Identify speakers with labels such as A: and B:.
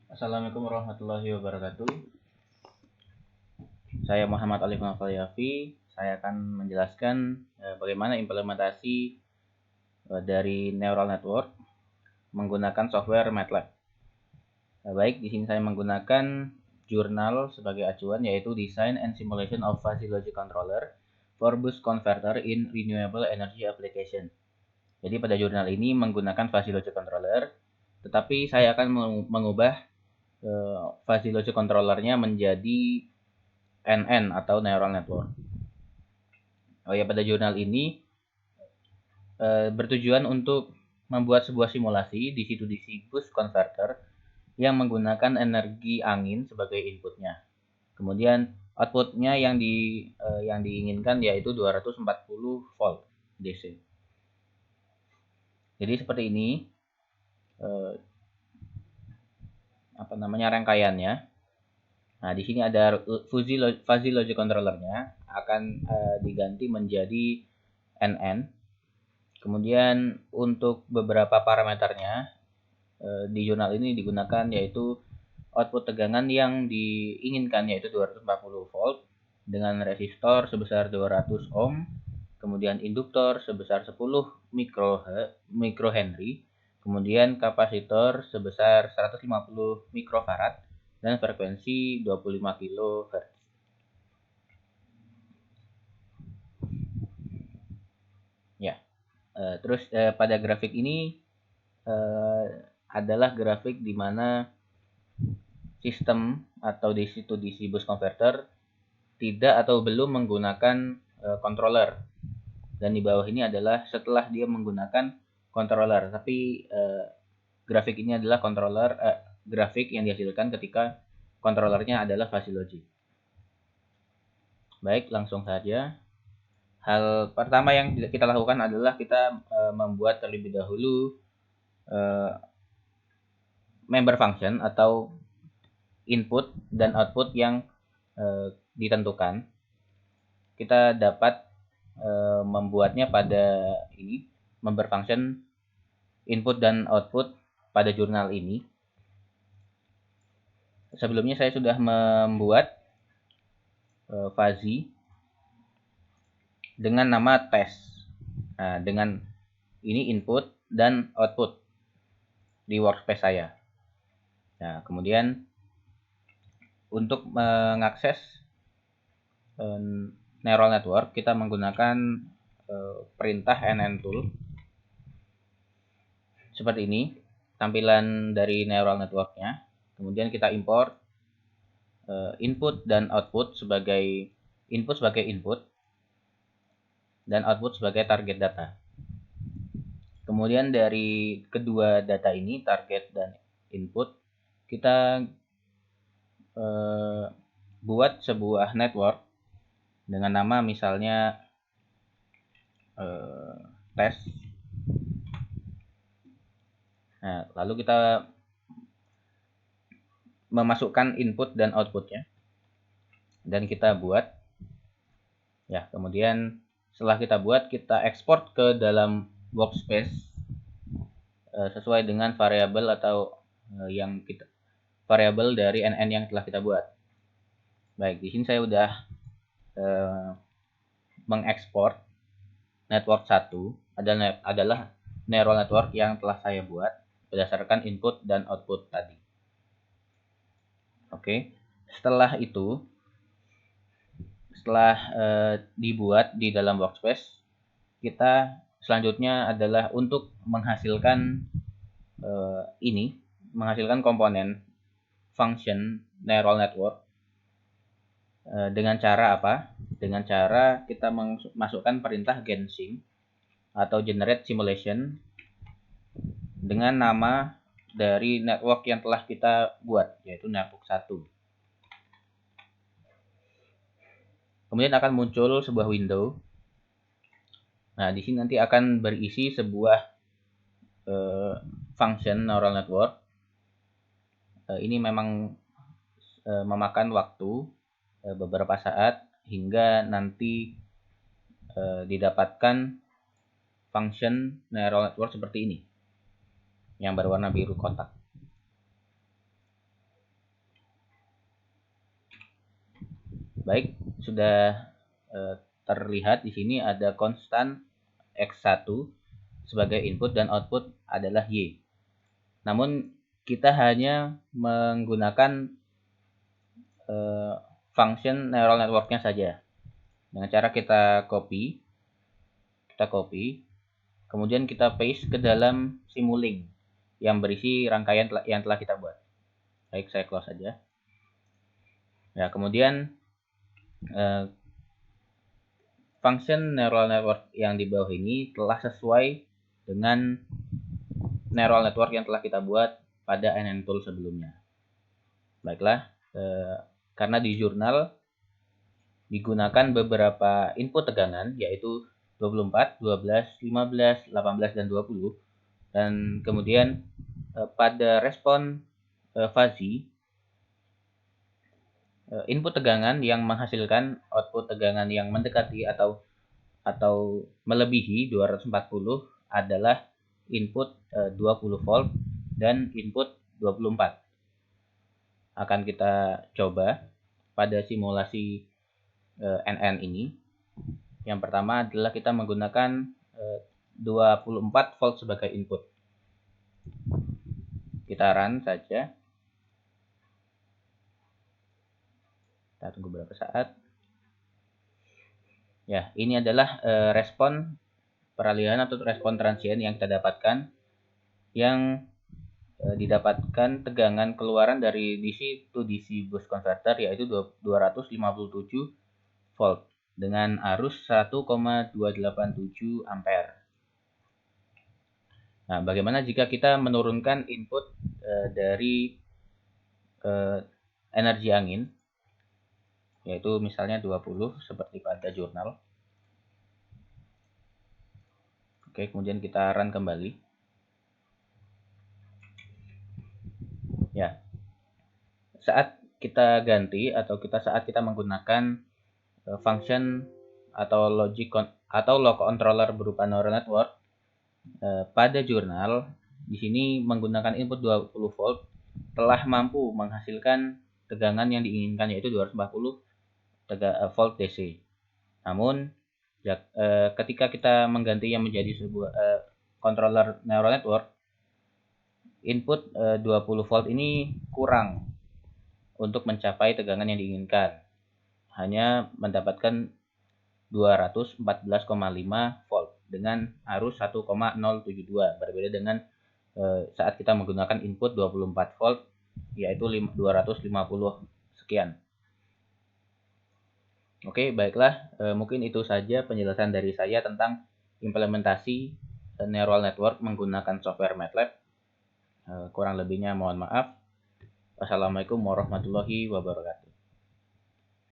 A: Assalamualaikum warahmatullahi wabarakatuh. Saya Muhammad Alif Nafalyafi. Saya akan menjelaskan bagaimana implementasi dari neural network menggunakan software MATLAB. Baik, di sini saya menggunakan jurnal sebagai acuan, yaitu Design and Simulation of Fuzzy Logic Controller for Boost Converter in Renewable Energy Application. Jadi pada jurnal ini menggunakan Fuzzy Logic Controller, tetapi saya akan mengubah Fuzzy Logic Controllernya menjadi NN atau neural network. Pada jurnal ini bertujuan untuk membuat sebuah simulasi DC-to-DC boost converter yang menggunakan energi angin sebagai inputnya. Kemudian outputnya yang diinginkan yaitu 240 volt DC. Jadi seperti ini rangkaiannya. Nah, di sini ada Fuzzy Logic Controller-nya akan diganti menjadi NN. Kemudian untuk beberapa parameternya di jurnal ini digunakan yaitu output tegangan yang diinginkan yaitu 240 volt dengan resistor sebesar 200 ohm, kemudian induktor sebesar 10 mikrohenry, kemudian kapasitor sebesar 150 mikrofarad dan frekuensi 25 kHz. Ya. Terus pada grafik ini adalah grafik di mana sistem atau DC-to-DC boost converter tidak atau belum menggunakan controller. Dan di bawah ini adalah setelah dia menggunakan controller. Tapi grafik ini adalah grafik yang dihasilkan ketika controllernya adalah Fuzzy Logic. Baik, langsung saja. Hal pertama yang kita lakukan adalah kita membuat terlebih dahulu member function atau input dan output yang ditentukan. Kita dapat membuatnya pada ini, member function input dan output pada jurnal ini. Sebelumnya saya sudah membuat fuzzy dengan nama test. Nah, dengan ini input dan output di workspace saya. Nah, kemudian untuk mengakses neural network kita menggunakan perintah NN tool. Seperti ini tampilan dari neural networknya. Kemudian kita import input dan output sebagai input dan output sebagai target data. Kemudian dari kedua data ini, target dan input, kita buat sebuah network dengan nama misalnya test. Nah, lalu kita memasukkan input dan outputnya dan kita buat. Ya, kemudian setelah kita buat, kita ekspor ke dalam workspace sesuai dengan variabel atau variabel dari NN yang telah kita buat. Baik, di sini saya sudah mengekspor network 1 adalah neural network yang telah saya buat berdasarkan input dan output tadi. Oke, setelah itu, setelah dibuat di dalam workspace, kita selanjutnya adalah untuk menghasilkan menghasilkan komponen function neural network dengan cara apa? Dengan cara kita masukkan perintah gensym atau generate simulation dengan nama dari network yang telah kita buat, yaitu network 1. Kemudian akan muncul sebuah window. Nah, di sini nanti akan berisi sebuah function neural network. Ini memang memakan waktu beberapa saat hingga nanti didapatkan function neural network seperti ini yang berwarna biru kotak. Baik, sudah terlihat di sini ada konstan X1 sebagai input dan output adalah Y. Namun kita hanya menggunakan function neural networknya saja. Dengan cara kita copy, kemudian kita paste ke dalam Simulink yang berisi rangkaian yang telah kita buat. Baik, saya close saja. Ya, kemudian function neural network yang di bawah ini telah sesuai dengan neural network yang telah kita buat pada NNTool sebelumnya. Baiklah, karena di jurnal digunakan beberapa input tegangan, yaitu 24, 12, 15, 18, dan 20. Dan kemudian pada respon fuzzy, input tegangan yang menghasilkan output tegangan yang mendekati atau melebihi 240 adalah input 20 volt dan input 24. Akan kita coba pada simulasi NN ini. Yang pertama adalah kita menggunakan 24 volt sebagai input. Kita run saja. Kita tunggu beberapa saat. Ya, ini adalah respon peralihan atau respon transient yang kita dapatkan, yang didapatkan tegangan keluaran dari DC to DC boost converter yaitu 257 volt dengan arus 1,287 ampere. Nah, bagaimana jika kita menurunkan input dari energi angin, yaitu misalnya 20 seperti pada jurnal. Oke, kemudian kita run kembali. Ya, saat kita ganti atau saat kita menggunakan function atau low controller berupa neural network pada jurnal, di sini menggunakan input 20 volt telah mampu menghasilkan tegangan yang diinginkan, yaitu 240 volt DC. Namun ketika kita menggantinya menjadi sebuah controller neural network, input 20 volt ini kurang untuk mencapai tegangan yang diinginkan. Hanya mendapatkan 214,5 volt dengan arus 1,072. Berbeda dengan saat kita menggunakan input 24 volt yaitu 250 sekian. Oke, baiklah, mungkin itu saja penjelasan dari saya tentang implementasi neural network menggunakan software MATLAB. Kurang lebihnya mohon maaf. Wassalamualaikum warahmatullahi wabarakatuh.